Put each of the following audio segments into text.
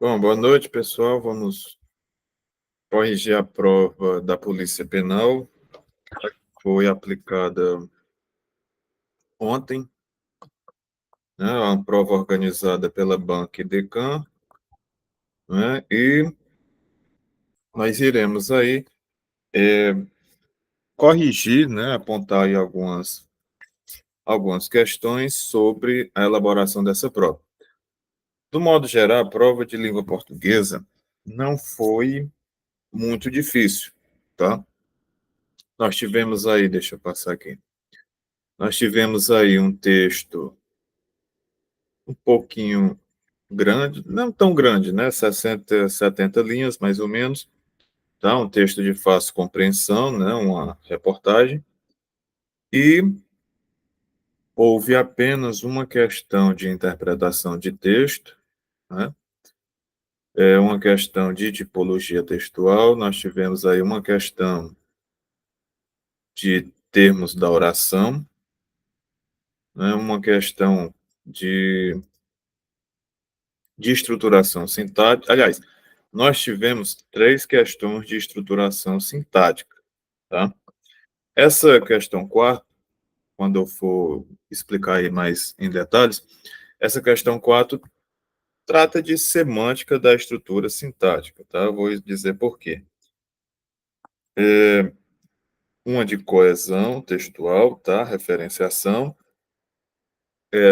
Bom, boa noite, pessoal. Vamos corrigir a prova da Polícia Penal. Foi aplicada ontem, né? Uma prova organizada pela Banca e Decam, né? E nós iremos aí corrigir, né? Apontar aí algumas questões sobre a elaboração dessa prova. Do modo geral, a prova de língua portuguesa não foi muito difícil, tá? Nós tivemos aí, deixa eu passar aqui. Nós tivemos aí um texto um pouquinho grande, não tão grande, né? 60, 70 linhas, mais ou menos. Tá? Um texto de fácil compreensão, né? Uma reportagem. E houve apenas uma questão de interpretação de texto, né? É uma questão de tipologia textual. Nós tivemos aí uma questão de termos da oração, né? Uma questão de estruturação sintática. Aliás, nós tivemos três questões de estruturação sintática, tá? Essa questão quarta, quando eu for explicar aí mais em detalhes, essa questão 4 trata de semântica da estrutura sintática, tá? Eu vou dizer por quê. Uma de coesão textual, tá? Referenciação.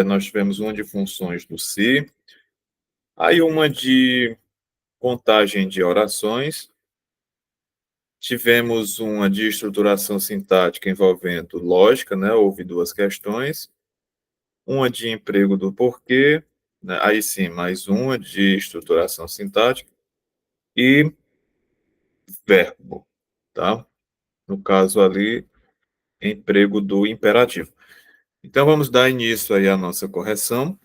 Nós tivemos uma de funções do se, aí uma de contagem de orações. Tivemos uma de estruturação sintática envolvendo lógica, né? Houve duas questões. Uma de emprego do porquê, né? Aí sim, mais uma de estruturação sintática e verbo, tá? No caso ali, emprego do imperativo. Então, vamos dar início aí à nossa correção,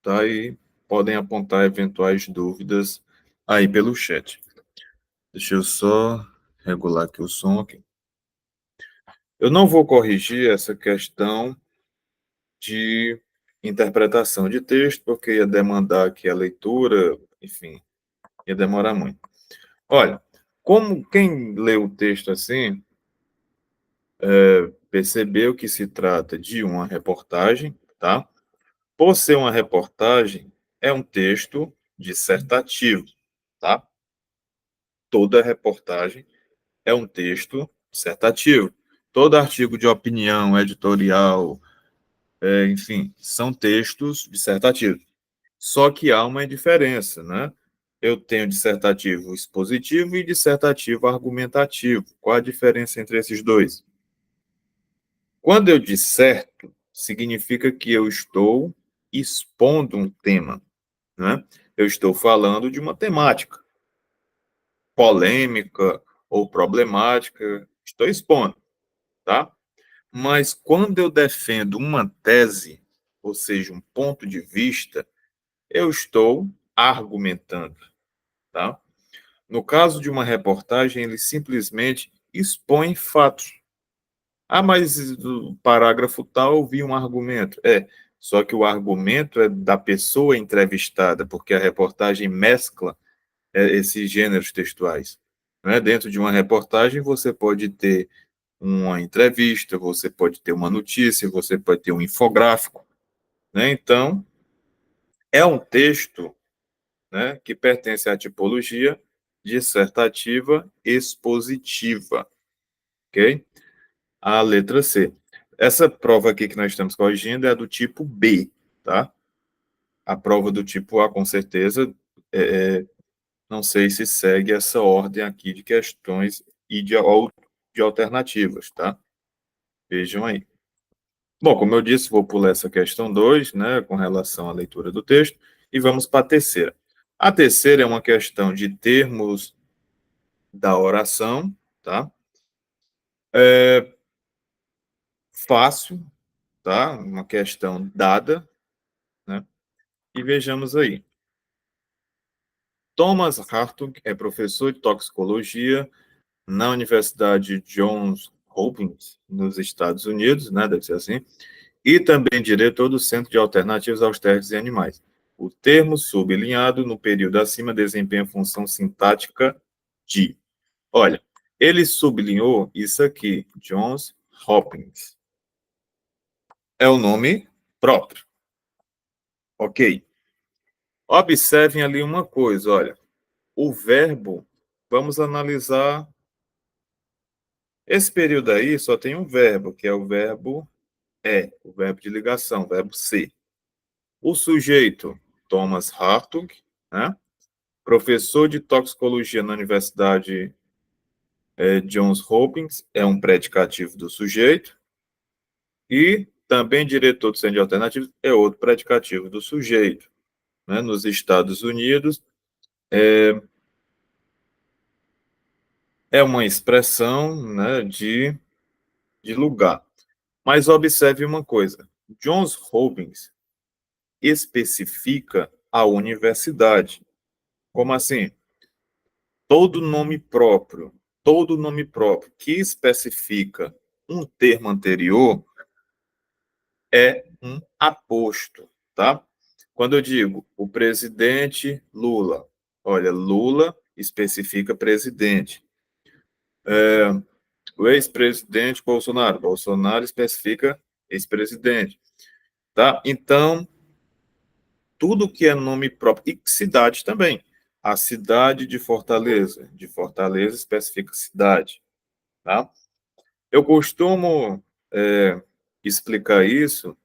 tá? E podem apontar eventuais dúvidas aí pelo chat. Deixa eu só regular aqui o som aqui. Eu não vou corrigir essa questão de interpretação de texto, porque ia demandar aqui a leitura, enfim, ia demorar muito. Olha, como quem lê o texto assim, percebeu que se trata de uma reportagem, tá? Por ser uma reportagem, é um texto dissertativo, tá? Toda reportagem é um texto dissertativo. Todo artigo de opinião, editorial, enfim, são textos dissertativos. Só que há uma diferença, né? Eu tenho dissertativo expositivo e dissertativo argumentativo. Qual a diferença entre esses dois? Quando eu disserto, significa que eu estou expondo um tema, né? Eu estou falando de uma temática polêmica ou problemática, estou expondo, tá? Mas quando eu defendo uma tese, ou seja, um ponto de vista, eu estou argumentando, tá? No caso de uma reportagem, ele simplesmente expõe fatos. Ah, mas do parágrafo tal eu vi um argumento. Só que o argumento é da pessoa entrevistada, porque a reportagem mescla esses gêneros textuais. Né? Dentro de uma reportagem, você pode ter uma entrevista, você pode ter uma notícia, você pode ter um infográfico. Né? Então, é um texto, né, que pertence à tipologia dissertativa expositiva, ok? A letra C. Essa prova aqui que nós estamos corrigindo é a do tipo B, tá? A prova do tipo A, com certeza, não sei se segue essa ordem aqui de questões e de alternativas, tá? Vejam aí. Bom, como eu disse, vou pular essa questão 2, né, com relação à leitura do texto, e vamos para a terceira. A terceira é uma questão de termos da oração, tá? É fácil, tá? Uma questão dada, né? E vejamos aí. Thomas Hartung é professor de toxicologia na Universidade Johns Hopkins, nos Estados Unidos, né? Deve ser assim, e também diretor do Centro de Alternativas aos Testes em Animais. O termo sublinhado no período acima desempenha função sintática de. Olha, ele sublinhou isso aqui, Johns Hopkins. É o nome próprio. Ok. Observem ali uma coisa, olha. O verbo, vamos analisar. Esse período aí só tem um verbo, que é o verbo o verbo de ligação, o verbo ser. O sujeito, Thomas Hartung, né? Professor de toxicologia na Universidade Johns Hopkins, é um predicativo do sujeito. E também diretor do Centro de Alternativas é outro predicativo do sujeito. Né? Nos Estados Unidos, é uma expressão, né, de lugar. Mas observe uma coisa: Johns Hopkins especifica a universidade. Como assim? Todo nome próprio que especifica um termo anterior é um aposto, tá? Quando eu digo o presidente Lula, olha, Lula especifica presidente. O ex-presidente Bolsonaro, Bolsonaro especifica ex-presidente, tá? Então, tudo que é nome próprio, e cidade também. A cidade de Fortaleza especifica cidade, tá? Eu costumo explicar isso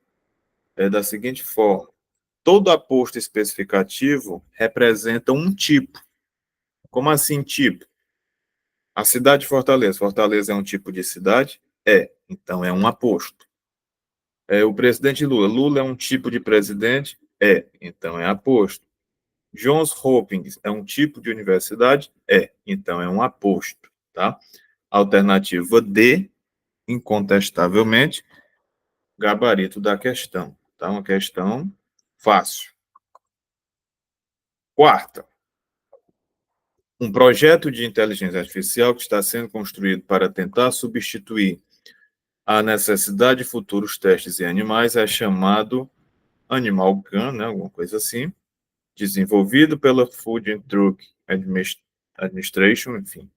da seguinte forma: todo aposto especificativo representa um tipo. Como assim tipo? A cidade de Fortaleza. Fortaleza é um tipo de cidade? Então é um aposto. O presidente Lula. Lula é um tipo de presidente? Então é aposto. Johns Hopkins é um tipo de universidade? Então é um aposto, tá? Alternativa D, incontestavelmente, gabarito da questão. Tá? Uma questão fácil. Quarta, um projeto de inteligência artificial que está sendo construído para tentar substituir a necessidade de futuros testes em animais é chamado Animal Gun, né, alguma coisa assim, desenvolvido pela Food and Drug Administration, enfim,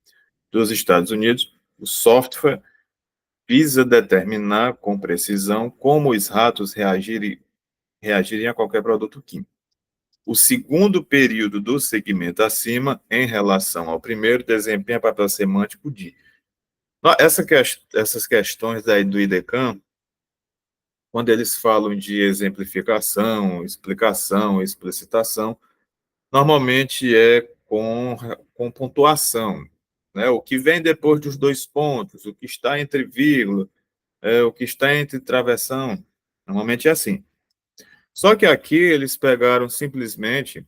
dos Estados Unidos. O software visa determinar com precisão como os ratos reagiriam a qualquer produto químico. O segundo período do segmento acima, em relação ao primeiro, desempenha papel semântico de. Essas questões aí do IDECAM, quando eles falam de exemplificação, explicação, explicitação, normalmente é com pontuação. Né? O que vem depois dos dois pontos, o que está entre vírgula, o que está entre travessão, normalmente é assim. Só que aqui eles pegaram simplesmente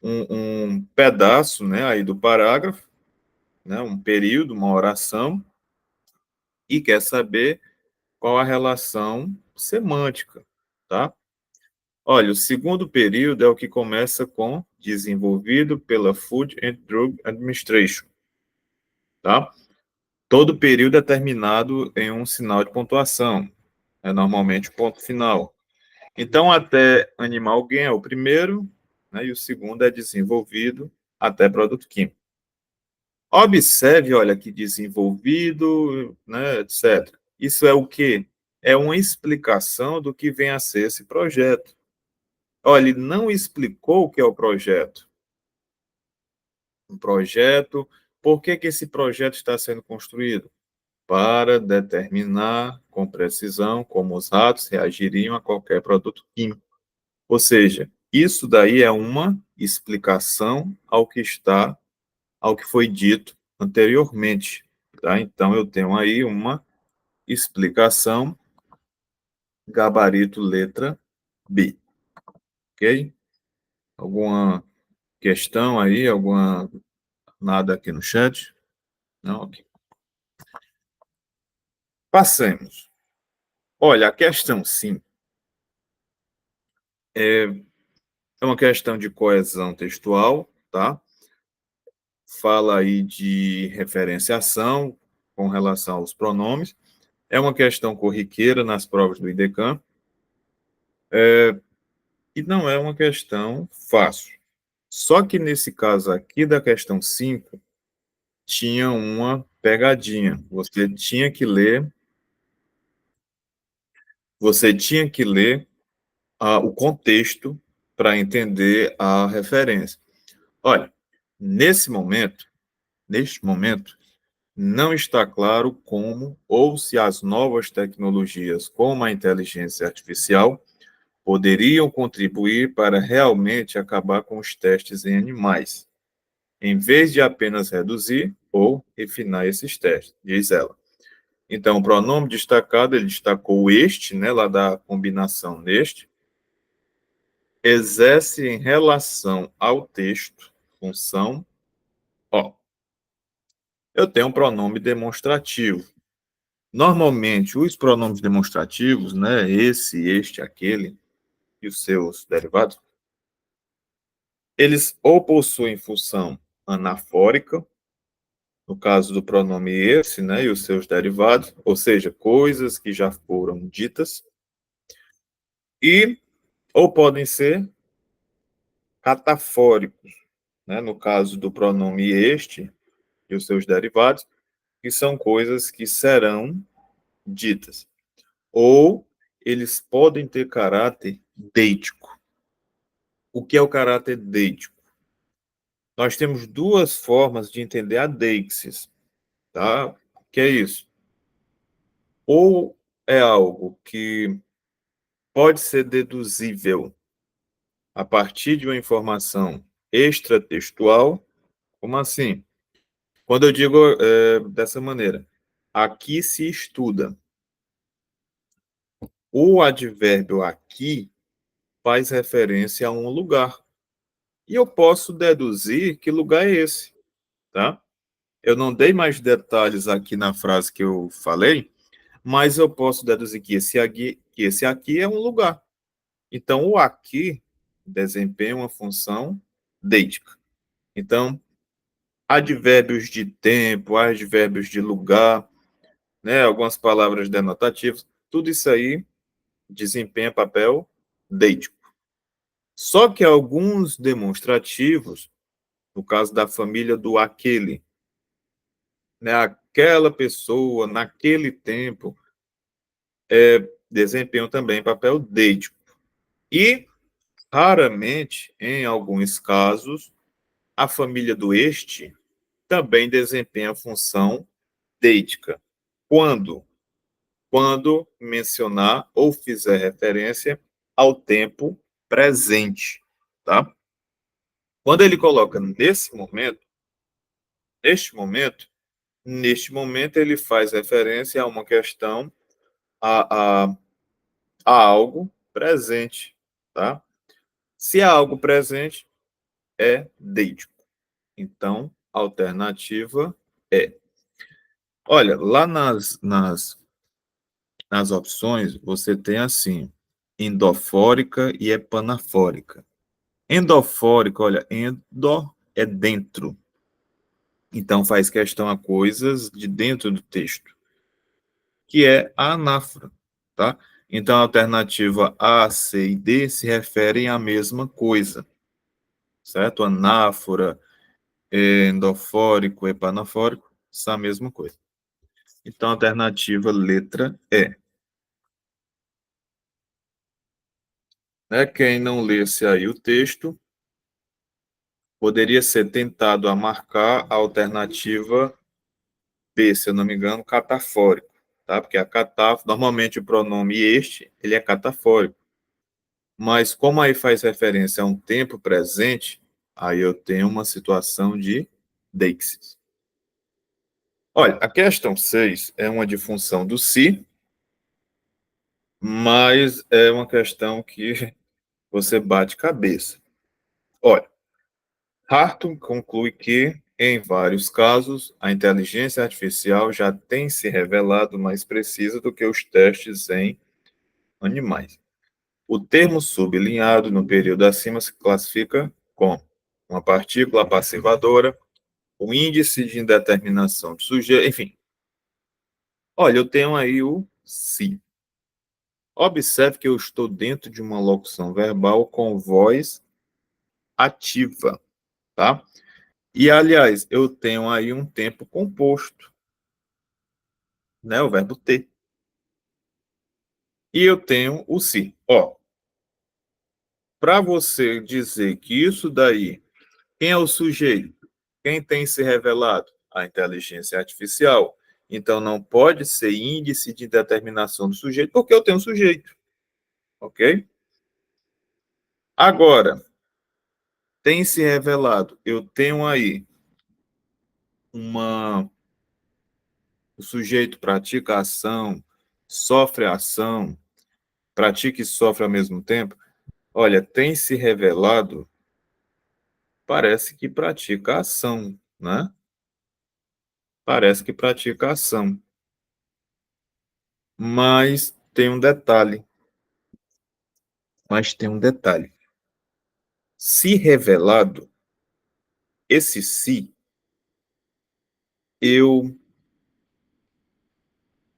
um pedaço, né, aí do parágrafo, né, um período, uma oração, e quer saber qual a relação semântica, tá? Olha, o segundo período é o que começa com desenvolvido pela Food and Drug Administration, tá? Todo período é terminado em um sinal de pontuação, é normalmente o ponto final. Então, até animal gain é o primeiro, né, e o segundo é desenvolvido até produto químico. Observe, olha, que desenvolvido, né, etc. Isso é o quê? É uma explicação do que vem a ser esse projeto. Olha, ele não explicou o que é o projeto. Um projeto, por que que esse projeto está sendo construído? Para determinar com precisão como os ratos reagiriam a qualquer produto químico. Ou seja, isso daí é uma explicação ao que foi dito anteriormente, tá? Então eu tenho aí uma explicação, gabarito letra B, ok? Alguma questão aí, alguma nada aqui no chat? Não, ok. Passemos. Olha, a questão sim é uma questão de coesão textual, tá? Fala aí de referenciação com relação aos pronomes. É uma questão corriqueira nas provas do IDECAM. E não é uma questão fácil. Só que nesse caso aqui da questão 5 tinha uma pegadinha. Você tinha que ler o contexto para entender a referência. Olha, neste momento, não está claro como ou se as novas tecnologias, como a inteligência artificial, poderiam contribuir para realmente acabar com os testes em animais, em vez de apenas reduzir ou refinar esses testes, diz ela. Então, o pronome destacado, ele destacou o este, né, lá da combinação neste, exerce em relação ao texto, função, ó, eu tenho um pronome demonstrativo. Normalmente, os pronomes demonstrativos, né, esse, este, aquele, e os seus derivados, eles ou possuem função anafórica, no caso do pronome esse, né, e os seus derivados, ou seja, coisas que já foram ditas, e ou podem ser catafóricos, né, no caso do pronome este e os seus derivados, que são coisas que serão ditas. Ou eles podem ter caráter deítico. O que é o caráter deítico? Nós temos duas formas de entender a deixis, tá? O que é isso? Ou é algo que pode ser deduzível a partir de uma informação extratextual. Como assim? Quando eu digo dessa maneira, aqui se estuda. O advérbio aqui faz referência a um lugar. E eu posso deduzir que lugar é esse, tá? Eu não dei mais detalhes aqui na frase que eu falei, mas eu posso deduzir que esse aqui é um lugar. Então, o aqui desempenha uma função deítica. Então, advérbios de tempo, advérbios de lugar, né, algumas palavras denotativas, tudo isso aí desempenha papel deítico. Só que alguns demonstrativos, no caso da família do aquele, né, aquela pessoa, naquele tempo, desempenham também papel deítico. E, raramente, em alguns casos, a família do este também desempenha a função deítica. Quando? Quando mencionar ou fizer referência ao tempo presente, tá? Quando ele coloca neste momento, neste momento ele faz referência a uma questão, a, a, a algo presente, tá? Se há algo presente, é deítico. Então, a alternativa é. Olha, lá nas opções, você tem assim, endofórica e epanafórica. Endofórica, olha, endo é dentro. Então, faz questão a coisas de dentro do texto, que é a anáfora, tá? Então, a alternativa A, C e D se referem à mesma coisa, certo? Anáfora, endofórico, epanafórico, são a mesma coisa. Então, a alternativa letra E. Né? Quem não lesse aí o texto, poderia ser tentado a marcar a alternativa B, se eu não me engano, catafórico, tá? Porque normalmente o pronome este, ele é catafórico. Mas como aí faz referência a um tempo presente, aí eu tenho uma situação de deixis. Olha, a questão 6 é uma de função do se, mas é uma questão que você bate cabeça. Olha, Hartung conclui que, em vários casos, a inteligência artificial já tem se revelado mais precisa do que os testes em animais. O termo sublinhado no período acima se classifica como uma partícula passivadora, o índice de indeterminação de sujeito, enfim. Olha, eu tenho aí o se. Observe que eu estou dentro de uma locução verbal com voz ativa, tá? E, aliás, eu tenho aí um tempo composto, né? O verbo ter. E eu tenho o se. Ó, para você dizer que isso daí, quem é o sujeito? Quem tem se revelado? A inteligência artificial. Então, não pode ser índice de determinação do sujeito, porque eu tenho um sujeito, ok? Agora, tem se revelado, eu tenho aí uma... O sujeito pratica a ação, sofre a ação, pratica e sofre ao mesmo tempo. Olha, tem se revelado, parece que pratica a ação, né? Parece que pratica a ação. Mas tem um detalhe. Mas tem um detalhe. Se revelado, esse se,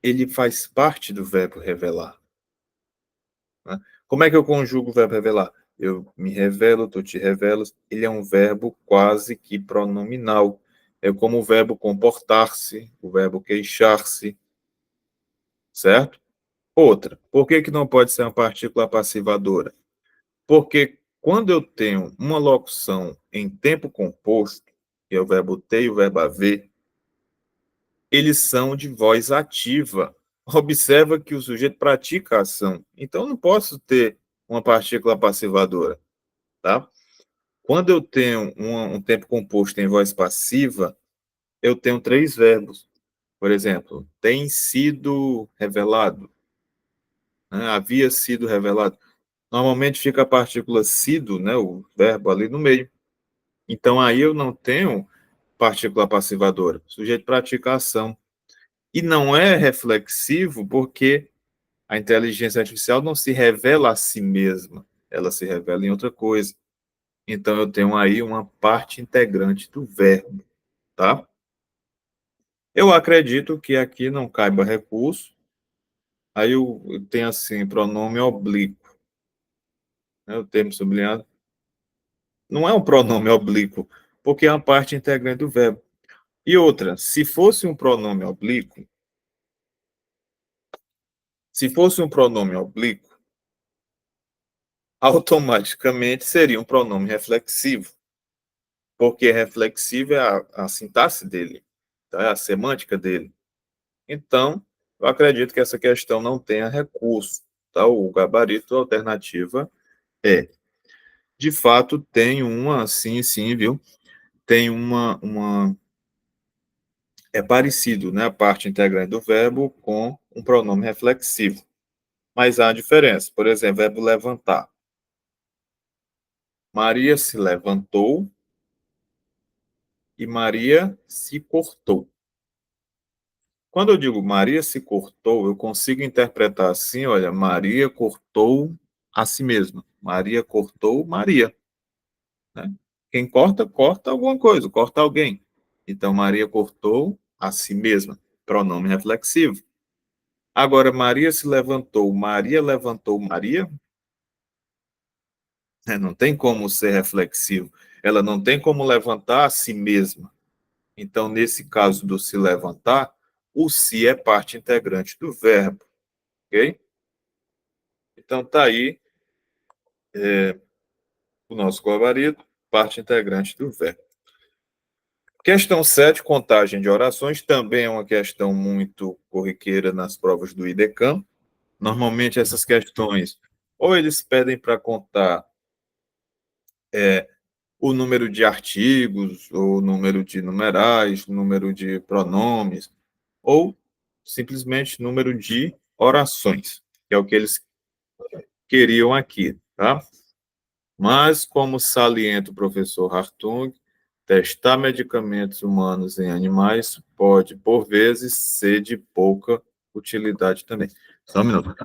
ele faz parte do verbo revelar, né? Como é que eu conjugo o verbo revelar? Eu me revelo, tu te revelas. Ele é um verbo quase que pronominal. É como o verbo comportar-se, o verbo queixar-se, certo? Outra, por que que não pode ser uma partícula passivadora? Porque quando eu tenho uma locução em tempo composto, que é o verbo ter e o verbo haver, eles são de voz ativa. Observa que o sujeito pratica a ação. Então, eu não posso ter uma partícula passivadora, tá? Quando eu tenho um tempo composto em voz passiva, eu tenho três verbos. Por exemplo, tem sido revelado, né? Havia sido revelado. Normalmente fica a partícula sido, né? O verbo ali no meio. Então, aí eu não tenho partícula passivadora. O sujeito pratica a ação. E não é reflexivo porque a inteligência artificial não se revela a si mesma, ela se revela em outra coisa. Então, eu tenho aí uma parte integrante do verbo, tá? Eu acredito que aqui não caiba recurso, aí eu tenho assim, pronome oblíquo, né? O termo sublinhado. Não é um pronome oblíquo, porque é uma parte integrante do verbo. E outra, se fosse um pronome oblíquo, se fosse um pronome oblíquo, automaticamente seria um pronome reflexivo, porque reflexivo é a sintaxe dele, tá? É a semântica dele. Então, eu acredito que essa questão não tenha recurso, tá? O gabarito a alternativa é. De fato, tem uma, sim, sim, viu? Tem é parecido, né? A parte integrante do verbo com um pronome reflexivo. Mas há diferença. Por exemplo, verbo levantar. Maria se levantou e Maria se cortou. Quando eu digo Maria se cortou, eu consigo interpretar assim, olha, Maria cortou a si mesma. Maria cortou Maria, né? Quem corta, corta alguma coisa, corta alguém. Então, Maria cortou a si mesma. Pronome reflexivo. Agora, Maria levantou Maria, né? Não tem como ser reflexivo. Ela não tem como levantar a si mesma. Então, nesse caso do se levantar, o se é parte integrante do verbo, ok? Então, está aí o nosso gabarito, parte integrante do verbo. Questão 7, contagem de orações, também é uma questão muito corriqueira nas provas do IDECAM. Normalmente, essas questões, ou eles pedem para contar o número de artigos, ou o número de numerais, número de pronomes, ou simplesmente número de orações, que é o que eles queriam aqui, tá? Mas, como salienta o professor Hartung, testar medicamentos humanos em animais pode, por vezes, ser de pouca utilidade também. Só um minuto.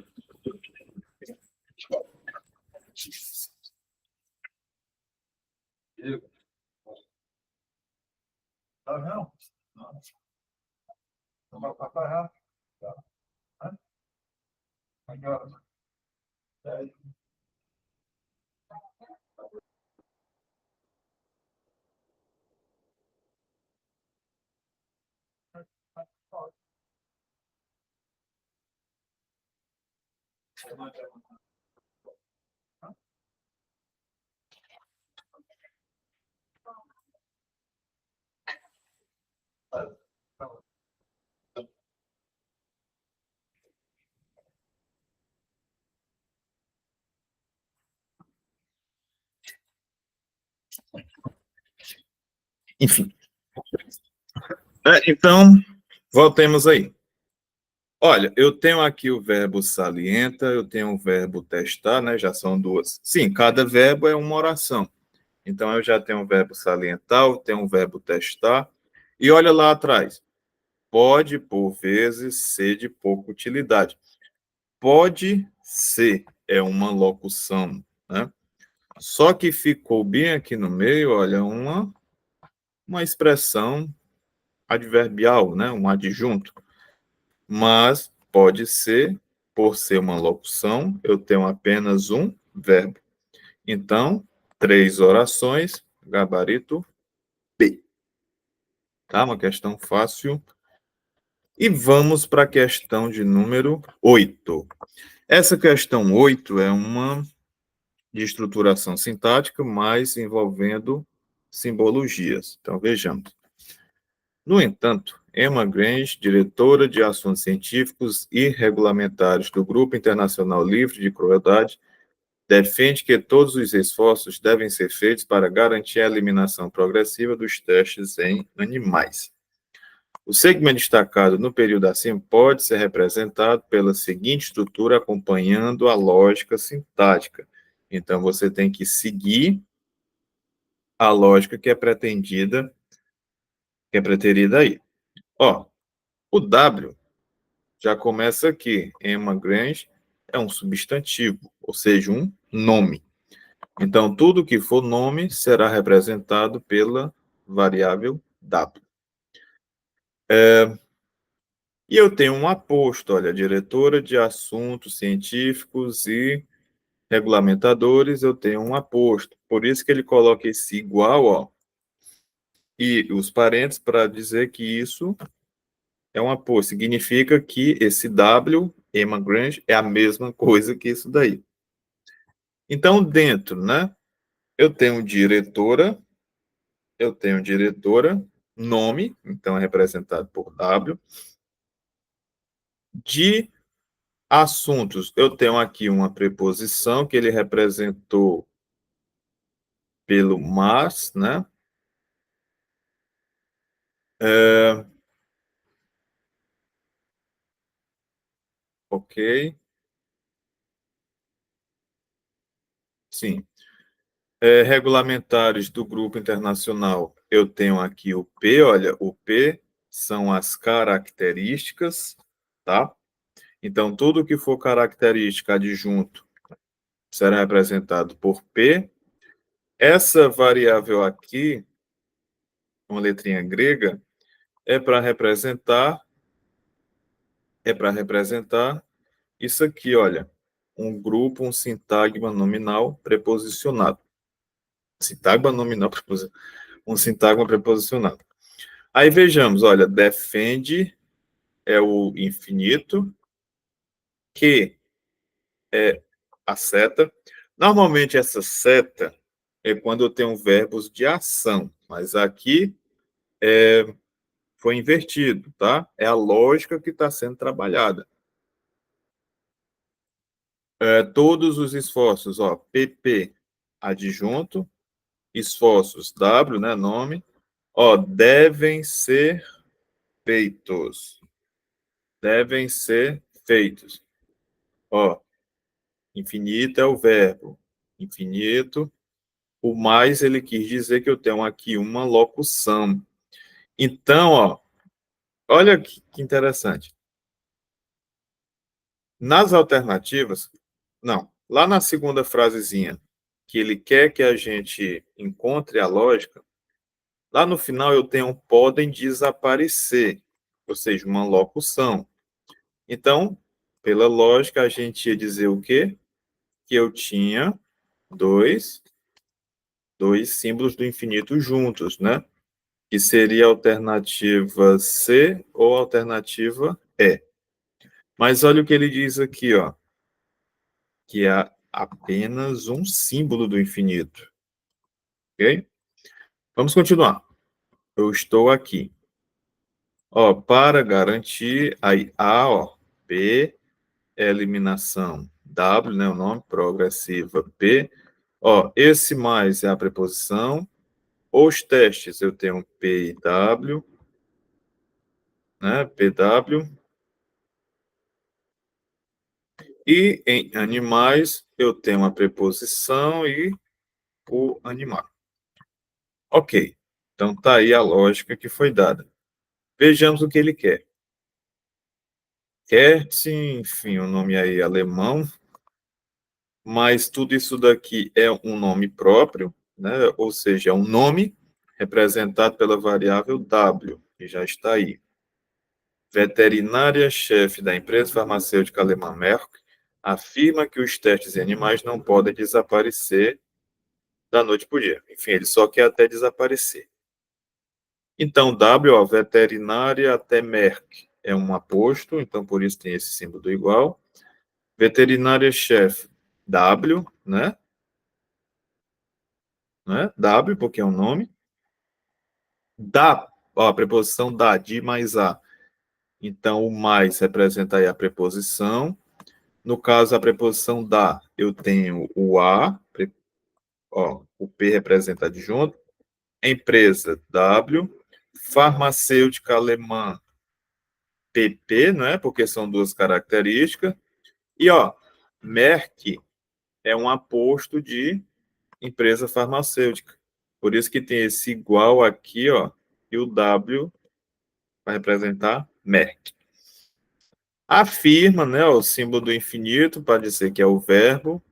Tá não? Não vai passar já? Tá. Aqui, ó. Enfim. Então, voltemos aí. Olha, eu tenho aqui o verbo salienta, eu tenho o verbo testar, né? Já são duas. Sim, cada verbo é uma oração. Então, eu já tenho o verbo salientar, eu tenho o verbo testar. E olha lá atrás. Pode, por vezes, ser de pouca utilidade. Pode ser é uma locução, né? Só que ficou bem aqui no meio, olha, uma expressão adverbial, né? Um adjunto. Mas pode ser, por ser uma locução, eu tenho apenas um verbo. Então, três orações, gabarito B. Tá? Uma questão fácil. E vamos para a questão de número 8. Essa questão 8 é uma de estruturação sintática, mas envolvendo simbologias. Então, vejamos. No entanto, Emma Grange, diretora de assuntos científicos e regulamentares do Grupo Internacional Livre de Crueldade, defende que todos os esforços devem ser feitos para garantir a eliminação progressiva dos testes em animais. O segmento destacado no período acima pode ser representado pela seguinte estrutura acompanhando a lógica sintática. Então, você tem que seguir a lógica que é pretendida, que é preterida aí. Ó, o W já começa aqui. Emma Grange é um substantivo, ou seja, um nome. Então, tudo que for nome será representado pela variável W. E eu tenho um aposto, olha, diretora de assuntos científicos e regulamentadores, eu tenho um aposto. Por isso que ele coloca esse igual, ó, e os parênteses para dizer que isso é um aposto. Significa que esse W, Emma Grange, é a mesma coisa que isso daí. Então, dentro, né, eu tenho diretora, nome, então é representado por W. De assuntos, eu tenho aqui uma preposição que ele representou pelo mas, né? Ok, sim. Regulamentares do grupo internacional, eu tenho aqui o P, olha, o P são as características, tá? Então, tudo que for característica adjunto será representado por P. Essa variável aqui, uma letrinha grega, é para representar, isso aqui, olha, um grupo, um sintagma nominal preposicionado. Sintagma nominal preposicionado. Um sintagma preposicionado. Aí vejamos, olha, defende é o infinito, que é a seta. Normalmente essa seta é quando eu tenho verbos de ação, mas aqui foi invertido, tá? É a lógica que está sendo trabalhada. Todos os esforços, ó, PP, adjunto, esforços, W, né, nome, ó, devem ser feitos. Devem ser feitos. Ó, infinito é o verbo. Infinito. O mais, ele quis dizer que eu tenho aqui uma locução. Então, ó, olha que interessante. Nas alternativas, não, lá na segunda frasezinha, que ele quer que a gente encontre a lógica, lá no final eu tenho podem desaparecer, ou seja, uma locução. Então, pela lógica, a gente ia dizer o quê? que eu tinha dois símbolos do infinito juntos, né? Que seria a alternativa C ou a alternativa E. Mas olha o que ele diz aqui, ó, que é apenas um símbolo do infinito, ok? Vamos continuar. Eu estou aqui. Ó, para garantir, aí A, ó, P, eliminação, W, né, o nome, progressiva, P. Ó, esse mais é a preposição. Os testes, eu tenho P e W, né, PW. E em animais, eu tenho a preposição e o animal. Ok. Então, tá aí a lógica que foi dada. Vejamos o que ele quer. Kert, enfim, o nome aí é alemão, mas tudo isso daqui é um nome próprio, né? Ou seja, é um nome representado pela variável W, que já está aí. Veterinária-chefe da empresa farmacêutica alemã Merck afirma que os testes em animais não podem desaparecer da noite para o dia. Enfim, ele só quer até desaparecer. Então, W, ó, veterinária até Merck, é um aposto, então por isso tem esse símbolo do igual. Veterinária-chefe, W, né? W, porque é um nome. Da, ó, a preposição da, de mais a. Então, o mais representa aí a preposição. No caso, a preposição da, eu tenho o a, ó, o P representa adjunto. Empresa, W. Farmacêutica alemã, PP, né? Porque são duas características. E, ó, Merck é um aposto de empresa farmacêutica. Por isso que tem esse igual aqui, ó, e o W vai representar Merck. Afirma, né, o símbolo do infinito, para dizer que é o verbo.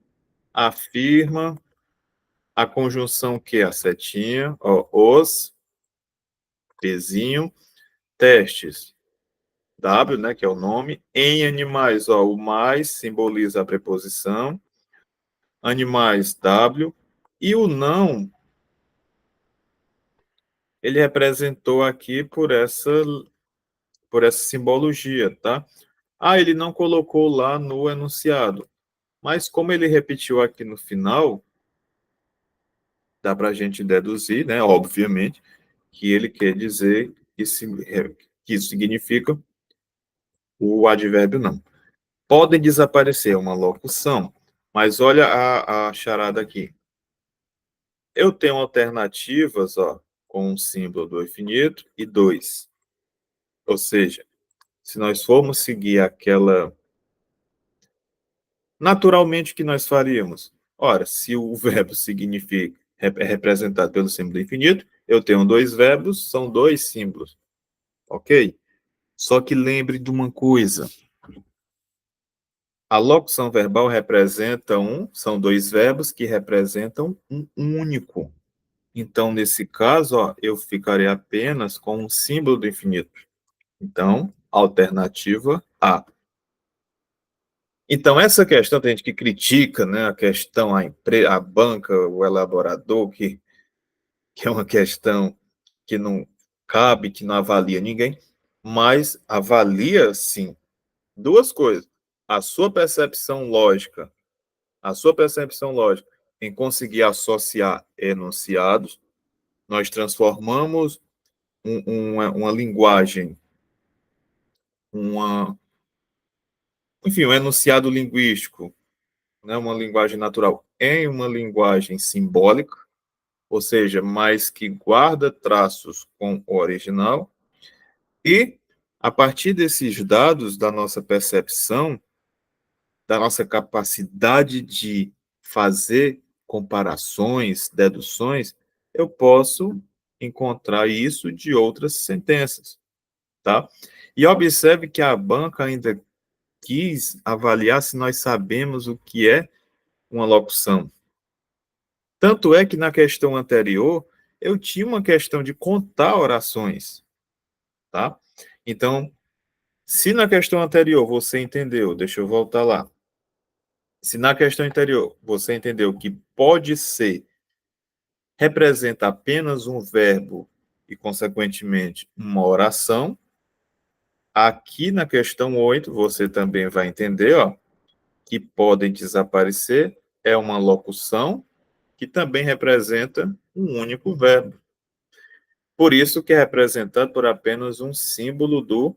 Afirma a conjunção que é a setinha, ó, os, Pzinho, testes, W, né, que é o nome. Em animais, ó, o mais simboliza a preposição. Animais, W. E o não, ele representou aqui por essa simbologia, tá? Ah, ele não colocou lá no enunciado. Mas como ele repetiu aqui no final, dá para a gente deduzir, né, obviamente, que ele quer dizer que isso significa o advérbio não. Podem desaparecer uma locução, mas olha a charada aqui. Eu tenho alternativas, ó, com um símbolo do infinito e dois. Ou seja, se nós formos seguir aquela naturalmente o que nós faríamos? Ora, se o verbo significa é representado pelo símbolo do infinito, eu tenho dois verbos, são dois símbolos. Ok? Só que lembre de uma coisa. A locução verbal representa são dois verbos que representam um único. Então, nesse caso, ó, eu ficarei apenas com um símbolo do infinito. Então, alternativa A. Então, essa questão, tem gente que critica, né, a questão, a banca, o elaborador, que é uma questão que não cabe, que não avalia ninguém, mas avalia, sim, duas coisas. A sua percepção lógica, a sua percepção lógica em conseguir associar enunciados, nós transformamos uma linguagem, uma, enfim, um enunciado linguístico, né, uma linguagem natural, em uma linguagem simbólica, ou seja, mais que guarda traços com o original, e a partir desses dados da nossa percepção, da nossa capacidade de fazer comparações, deduções, eu posso encontrar isso de outras sentenças, tá? E observe que a banca ainda quis avaliar se nós sabemos o que é uma locução. Tanto é que na questão anterior, eu tinha uma questão de contar orações, tá? Então, se na questão anterior você entendeu, deixa eu voltar lá. Se na questão anterior você entendeu que pode ser, representa apenas um verbo e, consequentemente, uma oração, aqui na questão 8 você também vai entender, ó, que podem desaparecer é uma locução que também representa um único verbo. Por isso que é representado por apenas um símbolo do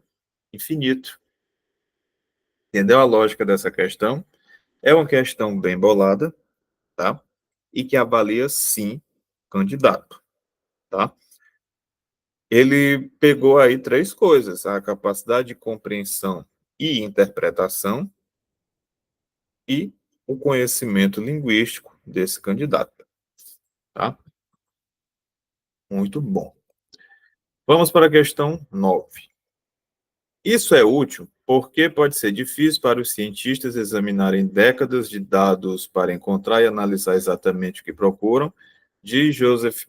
infinito. Entendeu a lógica dessa questão? É uma questão bem bolada, tá? E que avalia, sim, o candidato, tá? Ele pegou aí três coisas: a capacidade de compreensão e interpretação e o conhecimento linguístico desse candidato, tá? Muito bom. Vamos para a questão 9. Isso é útil porque pode ser difícil para os cientistas examinarem décadas de dados para encontrar e analisar exatamente o que procuram, de Joseph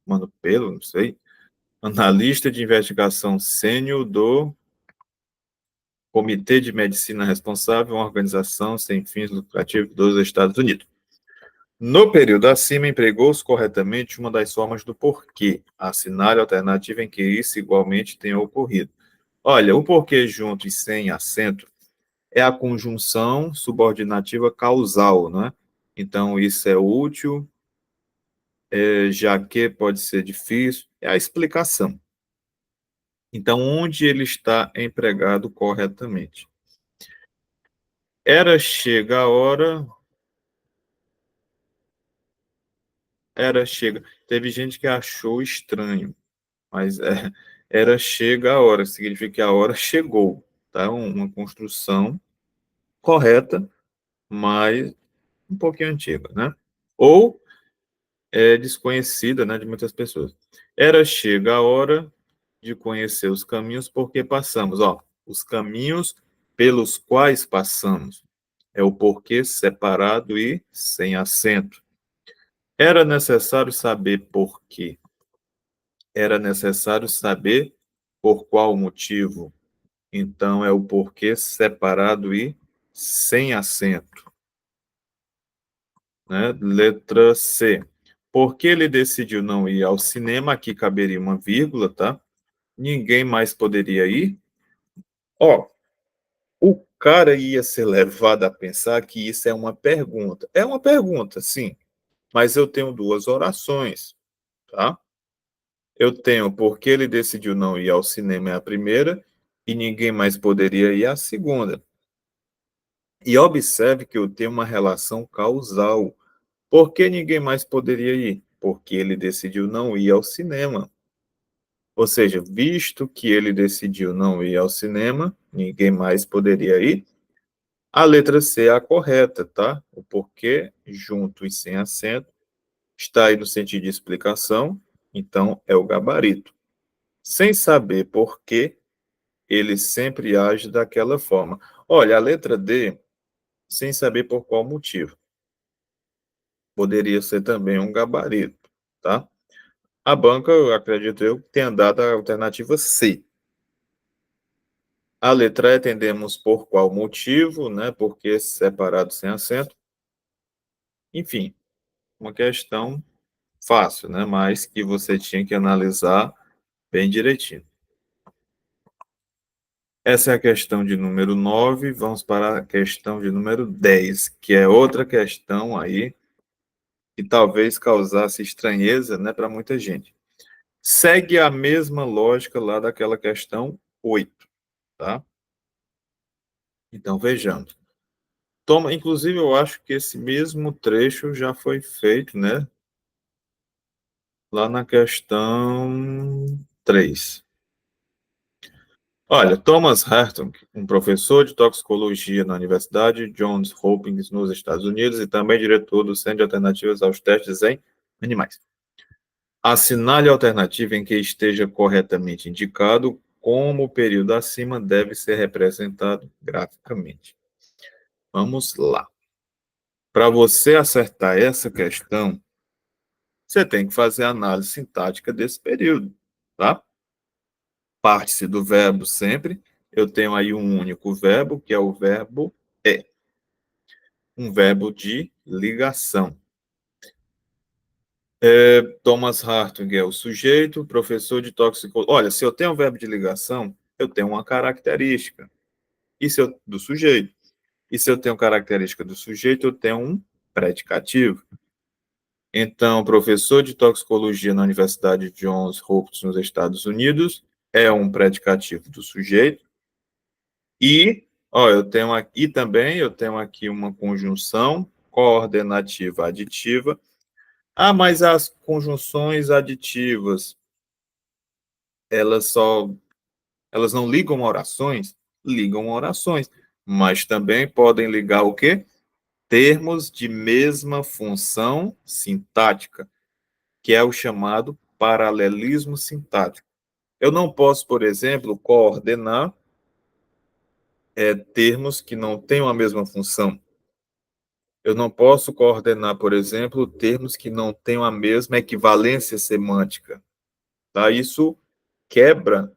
Manupelo, não sei, analista de investigação sênior do Comitê de Medicina Responsável, uma organização sem fins lucrativos dos Estados Unidos. No período acima, empregou-se corretamente uma das formas do porquê, assinale a alternativa em que isso igualmente tenha ocorrido. Olha, o porquê junto e sem acento é a conjunção subordinativa causal, né? Então, isso é útil, já que pode ser difícil, é a explicação. Então, onde ele está empregado corretamente? Era chega a hora, era chega. Teve gente que achou estranho, mas era chega a hora, significa que a hora chegou, tá? Uma construção correta, mas um pouquinho antiga, né? Ou desconhecida, né, de muitas pessoas. Era chega a hora de conhecer os caminhos porque passamos, ó, os caminhos pelos quais passamos. É o porquê separado e sem acento. Era necessário saber por quê. Era necessário saber por qual motivo. Então é o porquê separado e sem acento, né? Letra C. Por que ele decidiu não ir ao cinema? Aqui caberia uma vírgula, tá? Ninguém mais poderia ir. Ó, o cara ia ser levado a pensar que isso é uma pergunta. É uma pergunta, sim, mas eu tenho duas orações, tá? Eu tenho porque ele decidiu não ir ao cinema é a primeira e ninguém mais poderia ir a segunda. E observe que eu tenho uma relação causal. Por que ninguém mais poderia ir? Porque ele decidiu não ir ao cinema. Ou seja, visto que ele decidiu não ir ao cinema, ninguém mais poderia ir. A letra C é a correta, tá? O porquê, junto e sem acento, está aí no sentido de explicação, então é o gabarito. Sem saber por quê, ele sempre age daquela forma. Olha, a letra D, sem saber por qual motivo, poderia ser também um gabarito, tá? A banca, acredito eu, tenha dado a alternativa C. A letra E, entendemos por qual motivo, né? Porque separado sem acento. Enfim, uma questão fácil, né? Mas que você tinha que analisar bem direitinho. Essa é a questão de número 9. Vamos para a questão de número 10, que é outra questão aí que talvez causasse estranheza, né, para muita gente. Segue a mesma lógica lá daquela questão 8, tá? Então, vejamos. Toma, inclusive, eu acho que esse mesmo trecho já foi feito, né, lá na questão 3. Olha, Thomas Hartung, um professor de toxicologia na Universidade Johns Hopkins, nos Estados Unidos, e também diretor do Centro de Alternativas aos Testes em Animais. Assinale a alternativa em que esteja corretamente indicado como o período acima deve ser representado graficamente. Vamos lá. Para você acertar essa questão, você tem que fazer a análise sintática desse período, tá? Parte-se do verbo sempre. Eu tenho aí um único verbo, que é o verbo é. um verbo de ligação. Thomas Hartung é o sujeito, professor de toxicologia. Olha, se eu tenho um verbo de ligação, eu tenho uma característica do sujeito. E se eu tenho característica do sujeito, eu tenho um predicativo. Então, professor de toxicologia na Universidade Johns Hopkins, nos Estados Unidos, é um predicativo do sujeito. E, ó, eu tenho aqui uma conjunção coordenativa aditiva. Ah, mas as conjunções aditivas, elas elas não ligam orações? Ligam orações, mas também podem ligar o quê? Termos de mesma função sintática, que é o chamado paralelismo sintático. Eu não posso, por exemplo, coordenar termos que não tenham a mesma função. Eu não posso coordenar, por exemplo, termos que não tenham a mesma equivalência semântica. Tá? Isso quebra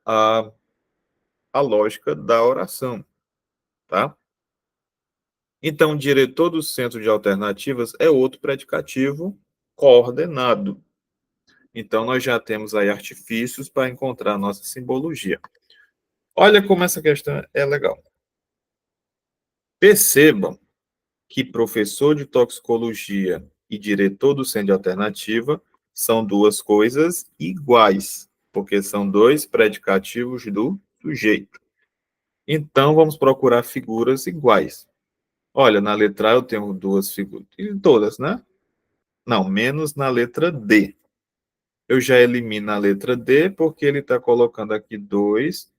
a, a lógica da oração. Tá? Então, diretor do centro de alternativas é outro predicativo coordenado. Então, nós já temos aí artifícios para encontrar a nossa simbologia. Olha como essa questão é legal. Percebam que professor de toxicologia e diretor do centro de alternativa são duas coisas iguais, porque são dois predicativos do sujeito. Então, vamos procurar figuras iguais. Olha, na letra A eu tenho duas figuras, e todas, né? Não, menos na letra D. Eu já elimino a letra D, porque ele está colocando aqui duas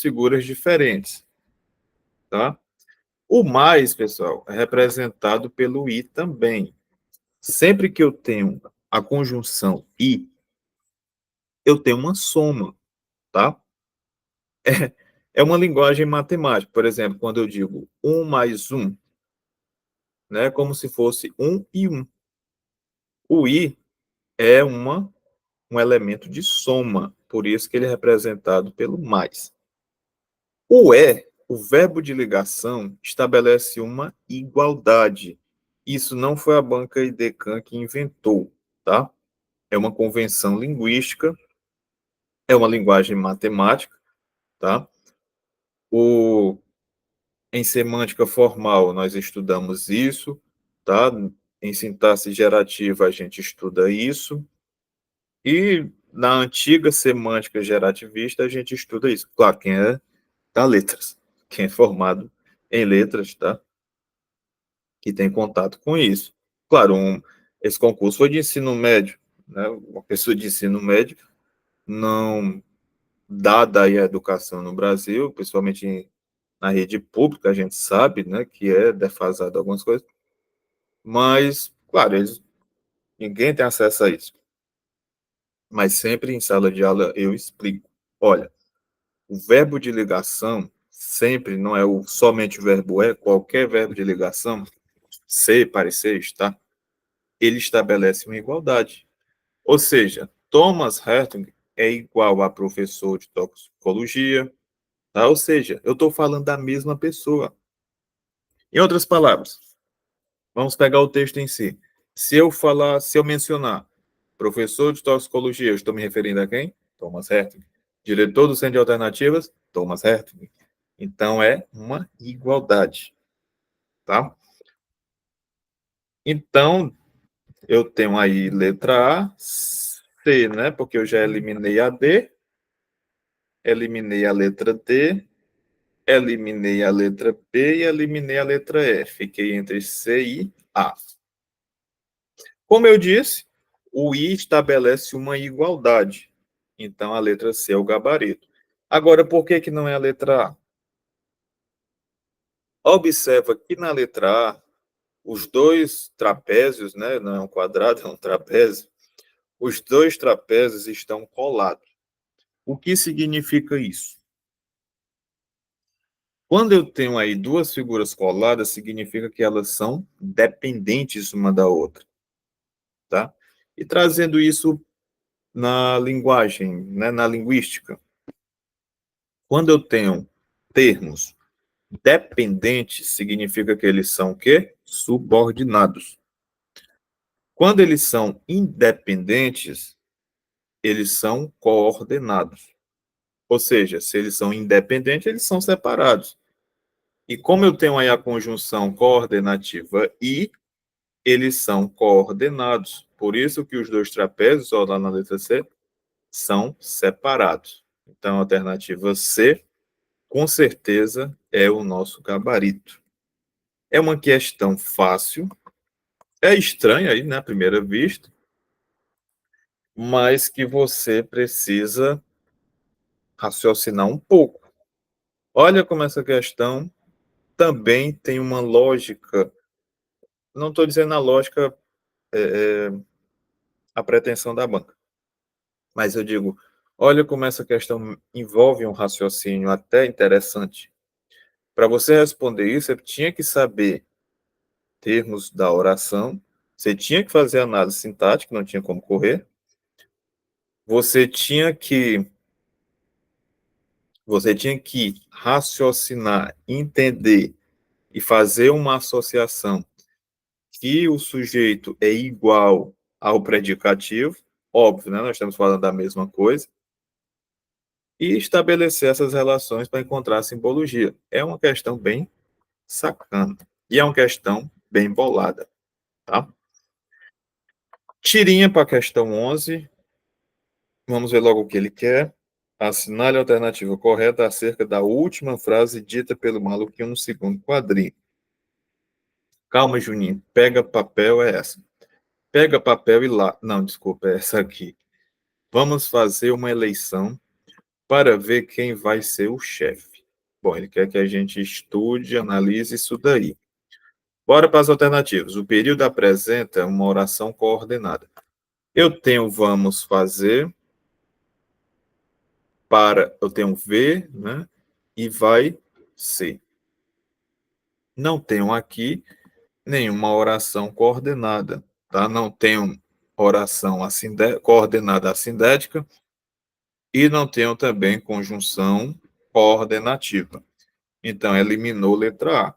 figuras diferentes, tá? O mais, pessoal, é representado pelo I também. Sempre que eu tenho a conjunção I, eu tenho uma soma, tá? É uma linguagem matemática. Por exemplo, quando eu digo 1 mais 1, né, como se fosse 1 e 1. O I é um elemento de soma, por isso que ele é representado pelo mais. O verbo de ligação, estabelece uma igualdade. Isso não foi a Banca e Decan que inventou, tá? É uma convenção linguística, é uma linguagem matemática, tá? Em semântica formal, nós estudamos isso, tá? Em sintaxe gerativa, a gente estuda isso. E na antiga semântica gerativista, a gente estuda isso. Claro, quem é da letras, quem é formado em letras, tá? Que tem contato com isso. Claro, esse concurso foi de ensino médio, né? Uma pessoa de ensino médio, não dada a educação no Brasil, principalmente na rede pública, a gente sabe, né, que é defasado algumas coisas, mas, claro, ninguém tem acesso a isso. Mas sempre em sala de aula eu explico. Olha, o verbo de ligação sempre não é somente o verbo é, qualquer verbo de ligação, ser, parecer, estar, ele estabelece uma igualdade. Ou seja, Thomas Hartung é igual a professor de toxicologia, tá? Ou seja, eu estou falando da mesma pessoa. Em outras palavras, vamos pegar o texto em si. Se eu mencionar professor de toxicologia, eu estou me referindo a quem? Thomas Hartung. Diretor do Centro de Alternativas? Thomas Hartung. Então, é uma igualdade, tá? Então, eu tenho aí letra A, C, né? Porque eu já eliminei a D, eliminei a letra D, eliminei a letra B e eliminei a letra E. Fiquei entre C e A. Como eu disse, o I estabelece uma igualdade. Então, a letra C é o gabarito. Agora, por que não é a letra A? Observa que na letra A, os dois trapézios, né, não é um quadrado, é um trapézio, os dois trapézios estão colados. O que significa isso? Quando eu tenho aí duas figuras coladas, significa que elas são dependentes uma da outra, tá? E trazendo isso na linguagem, né, na linguística, quando eu tenho termos dependentes significa que eles são o quê? Subordinados. Quando eles são independentes, eles são coordenados. Ou seja, se eles são independentes, eles são separados. E como eu tenho aí a conjunção coordenativa e, eles são coordenados. Por isso que os dois trapézios, ó, lá na letra C, são separados. Então, a alternativa C, com certeza, é o nosso gabarito. É uma questão fácil, é estranha aí, né, à primeira vista, mas que você precisa raciocinar um pouco. Olha como essa questão também tem uma lógica, não estou dizendo a lógica, a pretensão da banca, mas eu digo, olha como essa questão envolve um raciocínio até interessante. Para você responder isso, você tinha que saber termos da oração, você tinha que fazer análise sintática, não tinha como correr, você tinha que raciocinar, entender e fazer uma associação que o sujeito é igual ao predicativo, óbvio, né? Nós estamos falando da mesma coisa, e estabelecer essas relações para encontrar a simbologia. É uma questão bem sacana. E é uma questão bem bolada, tá? Tirinha para a questão 11. Vamos ver logo o que ele quer. Assinale a alternativa correta acerca da última frase dita pelo maluquinho no segundo quadrinho. Calma, Juninho. Pega papel, é essa. Pega papel e lá. Não, desculpa, é essa aqui. Vamos fazer uma eleição para ver quem vai ser o chefe. Bom, ele quer que a gente estude, analise isso daí. Bora para as alternativas. O período apresenta uma oração coordenada. Eu tenho vamos fazer para, eu tenho ver, né? E vai ser. Não tenho aqui nenhuma oração coordenada, tá? Não tenho oração coordenada assindética e não tenho também conjunção coordenativa. Então, eliminou letra A.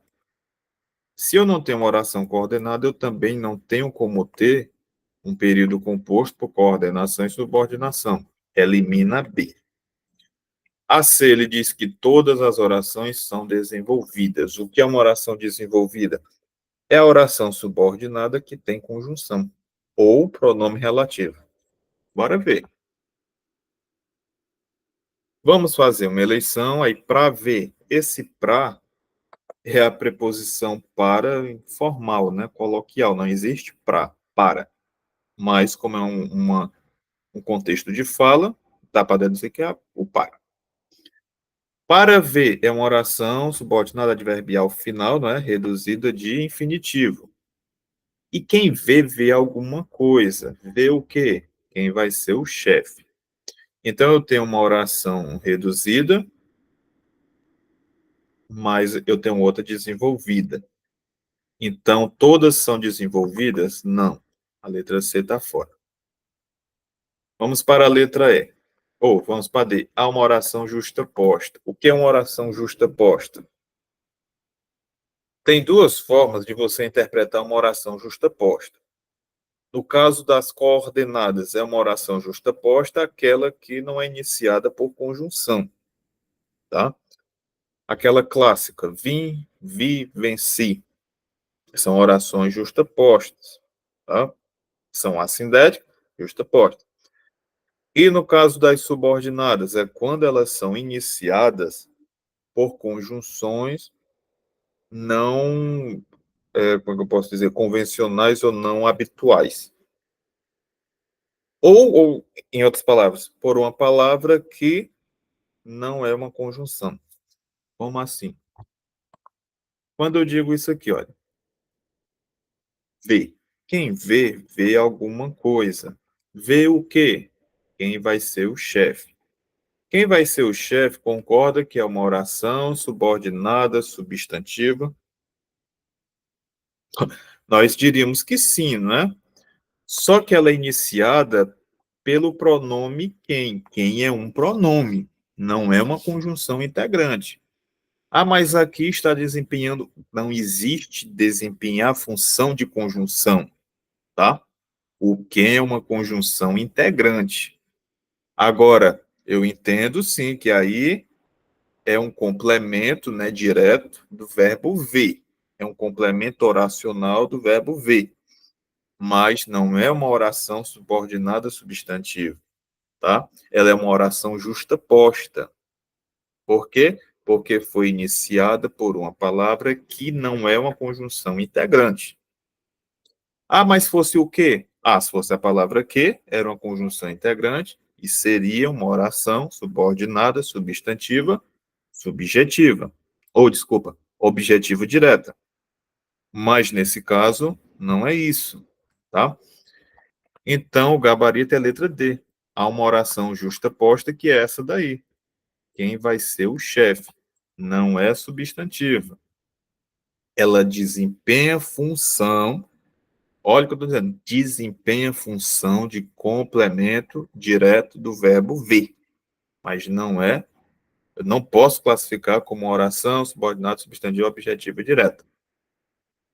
Se eu não tenho uma oração coordenada, eu também não tenho como ter um período composto por coordenação e subordinação. Elimina B. A C, ele diz que todas as orações são desenvolvidas. O que é uma oração desenvolvida? É a oração subordinada que tem conjunção ou pronome relativo. Bora ver. Vamos fazer uma eleição aí para ver. Esse para é a preposição para informal, né? Coloquial. Não existe para. Mas como é um contexto de fala, dá para dizer que é o para. Para ver é uma oração subordinada adverbial final, não é? Reduzida de infinitivo. E quem vê, vê alguma coisa. Vê o quê? Quem vai ser o chefe. Então, eu tenho uma oração reduzida, mas eu tenho outra desenvolvida. Então, todas são desenvolvidas? Não. A letra C está fora. Vamos para a letra E. Ou, vamos para D. Há uma oração justaposta. O que é uma oração justaposta? Tem duas formas de você interpretar uma oração justaposta. No caso das coordenadas, é uma oração justaposta, aquela que não é iniciada por conjunção, tá? Aquela clássica, vim, vi, venci. São orações justapostas, tá? São assindéticas, justapostas. E no caso das subordinadas, é quando elas são iniciadas por conjunções não, como eu posso dizer, convencionais ou não habituais. Ou, em outras palavras, por uma palavra que não é uma conjunção. Como assim? Quando eu digo isso aqui, olha, vê. Quem vê, vê alguma coisa. Vê o quê? Quem vai ser o chefe. Quem vai ser o chefe concorda que é uma oração subordinada, substantiva? Nós diríamos que sim, né? Só que ela é iniciada pelo pronome quem. Quem é um pronome, não é uma conjunção integrante. Ah, mas aqui está desempenhando. Não existe desempenhar função de conjunção, tá? O que é uma conjunção integrante. Agora, eu entendo sim que aí é um complemento, né, direto do verbo ver. É um complemento oracional do verbo ver, mas não é uma oração subordinada substantiva, tá? Ela é uma oração justaposta. Por quê? Porque foi iniciada por uma palavra que não é uma conjunção integrante. Ah, mas fosse o quê? Ah, se fosse a palavra que, era uma conjunção integrante e seria uma oração subordinada substantiva subjetiva. Ou, desculpa, objetiva direta. Mas nesse caso, não é isso, tá? Então, o gabarito é a letra D. Há uma oração justa posta que é essa daí. Quem vai ser o chefe? Não é substantiva. Ela desempenha função, olha o que eu estou dizendo, desempenha função de complemento direto do verbo ver, mas não é, eu não posso classificar como oração subordinada, substantiva, objetiva direta,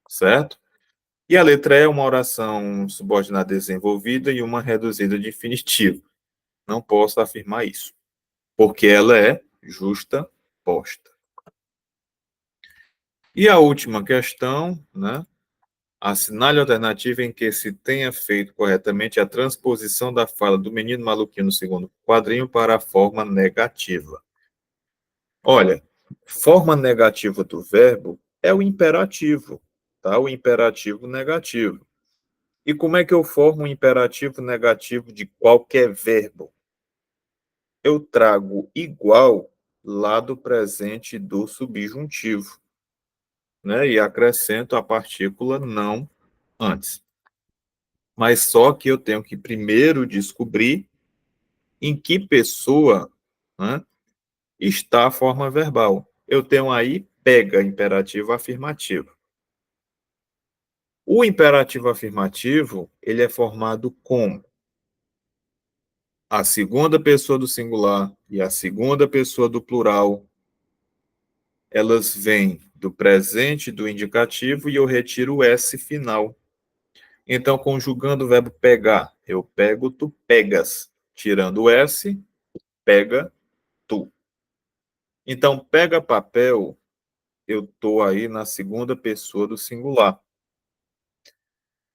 certo? E a letra E é uma oração subordinada desenvolvida e uma reduzida de infinitivo. Não posso afirmar isso, porque ela é justa posta. E a última questão, né? Assinale a alternativa em que se tenha feito corretamente a transposição da fala do menino maluquinho no segundo quadrinho para a forma negativa. Olha, forma negativa do verbo é o imperativo, tá? O imperativo negativo. E como é que eu formo um imperativo negativo de qualquer verbo? Eu trago igual lá do presente do subjuntivo, né? E acrescento a partícula não antes. Mas só que eu tenho que primeiro descobrir em que pessoa, né, está a forma verbal. Eu tenho aí pega imperativo afirmativo. O imperativo afirmativo, ele é formado com a segunda pessoa do singular e a segunda pessoa do plural. Elas vêm do presente do indicativo e eu retiro o S final. Então, conjugando o verbo pegar, eu pego, tu pegas. Tirando o S, pega, tu. Então, pega papel, eu estou aí na segunda pessoa do singular.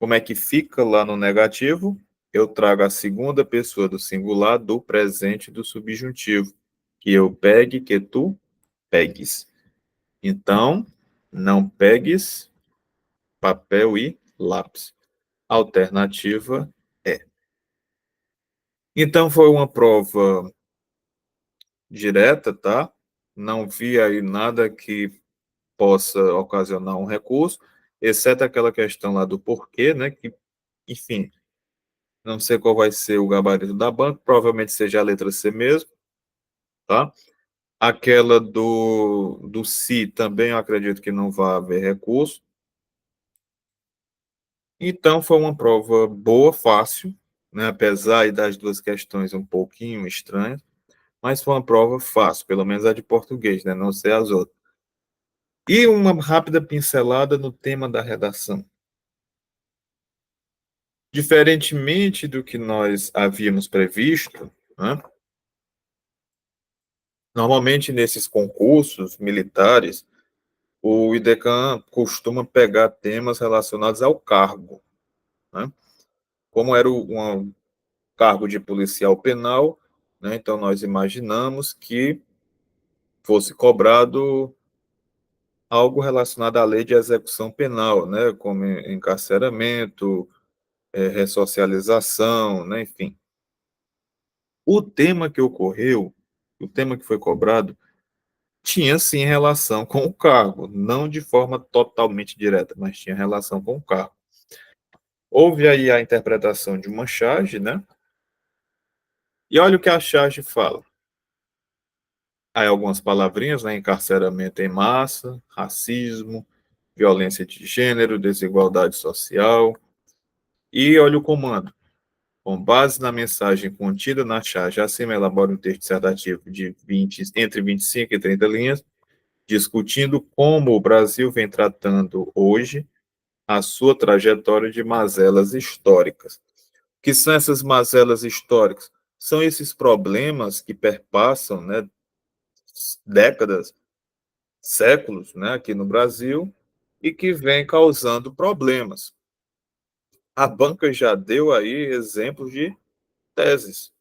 Como é que fica lá no negativo? Eu trago a segunda pessoa do singular do presente do subjuntivo. Que eu pegue, que tu pegues. Então, não pegues papel e lápis. Alternativa é. Então, foi uma prova direta, tá? Não vi aí nada que possa ocasionar um recurso, exceto aquela questão lá do porquê, né? Que, enfim, não sei qual vai ser o gabarito da banca, provavelmente seja a letra C mesmo, tá? Aquela do se também eu acredito que não vai haver recurso. Então, foi uma prova boa, fácil, né? Apesar das duas questões um pouquinho estranhas, mas foi uma prova fácil, pelo menos a de português, né? Não sei as outras. E uma rápida pincelada no tema da redação. Diferentemente do que nós havíamos previsto, né? Normalmente nesses concursos militares, o IDECAN costuma pegar temas relacionados ao cargo, né? Como era um cargo de policial penal, né? Então nós imaginamos que fosse cobrado algo relacionado à lei de execução penal, né? Como encarceramento, ressocialização, né? Enfim. O tema que ocorreu, o tema que foi cobrado, tinha sim relação com o cargo, não de forma totalmente direta, mas tinha relação com o cargo. Houve aí a interpretação de uma charge, né? E olha o que a charge fala. Aí algumas palavrinhas, né? Encarceramento em massa, racismo, violência de gênero, desigualdade social. E olha o comando. Com base na mensagem contida na charge, acima elabora um texto dissertativo de 20, entre 25 e 30 linhas, discutindo como o Brasil vem tratando hoje a sua trajetória de mazelas históricas. O que são essas mazelas históricas? São esses problemas que perpassam, né, décadas, séculos, né, aqui no Brasil e que vem causando problemas. A banca já deu aí exemplos de teses,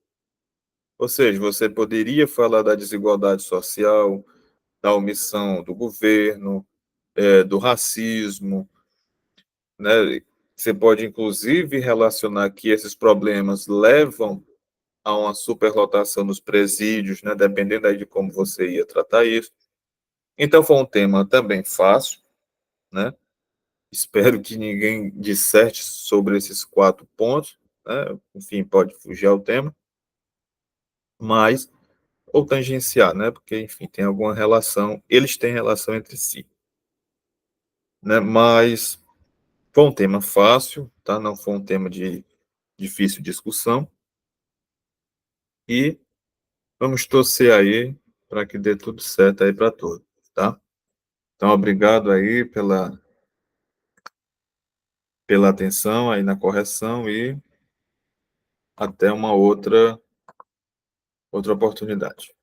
ou seja, você poderia falar da desigualdade social, da omissão do governo, do racismo, né? Você pode, inclusive, relacionar que esses problemas levam a uma superlotação nos presídios, né? Dependendo aí de como você ia tratar isso. Então, foi um tema também fácil, né? Espero que ninguém disserte sobre esses 4 pontos, né? Enfim, pode fugir ao tema, mas ou tangenciar, né? Porque, enfim, tem alguma relação, eles têm relação entre si, né? Mas foi um tema fácil, tá? Não foi um tema de difícil discussão e vamos torcer aí para que dê tudo certo aí para todos, tá? Então, obrigado aí pela atenção aí na correção e até uma outra oportunidade.